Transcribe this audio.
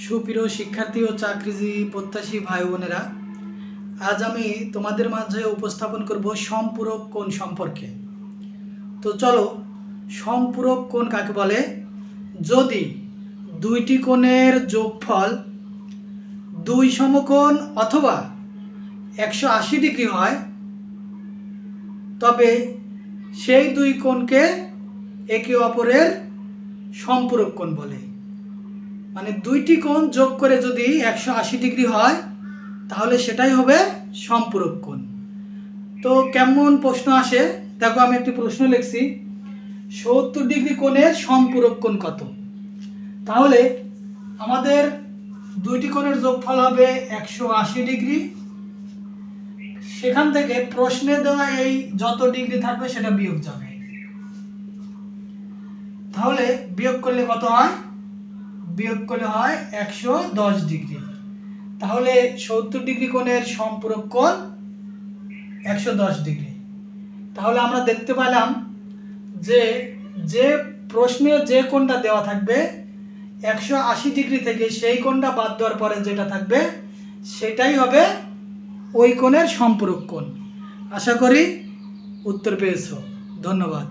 সুপ্রিয় শিক্ষার্থী ও চাকরিজীবী প্রত্যাশী ভাই বোনেরা, আজ আমি তোমাদের মাঝে উপস্থাপন করব সম্পূরক কোণ সম্পর্কে। তো চলো, সম্পূরক কোণ কাকে বলে? যদি দুইটি কোণের যোগফল দুই সমকোণ অথবা 180 ডিগ্রি হয়, তবে সেই দুই কোণকে একে অপরের সম্পূরক কোণ বলে। মানে দুইটি কোণ যোগ করে যদি 180 ডিগ্রি হয়, তাহলে সেটাই হবে সম্পূরক কোণ। তো কেমন প্রশ্ন আসে দেখো, আমি একটি প্রশ্ন লিখছি, 70 ডিগ্রি কোণের সম্পূরক কোণ কত? তাহলে আমাদের দুইটি কোণের যোগফল হবে 180 ডিগ্রি। সেখান থেকে প্রশ্নে দেওয়া এই যত ডিগ্রি থাকবে সেটা বিয়োগ যাবে। তাহলে বিয়োগ করলে কত হয়? বিয়োগ করলে হয় 110 ডিগ্রি। তাহলে 70 ডিগ্রি কোণের সম্পূরক কোণ 110 ডিগ্রি। তাহলে আমরা দেখতে পেলাম যে প্রশ্নে যে কোণটা দেওয়া থাকবে 180 ডিগ্রি থেকে সেই কোণটা বাদ দেওয়ার পরে যেটা থাকবে সেটাই হবে ওই কোণের সম্পূরক কোণ। আশা করি উত্তর পেয়েছো। ধন্যবাদ।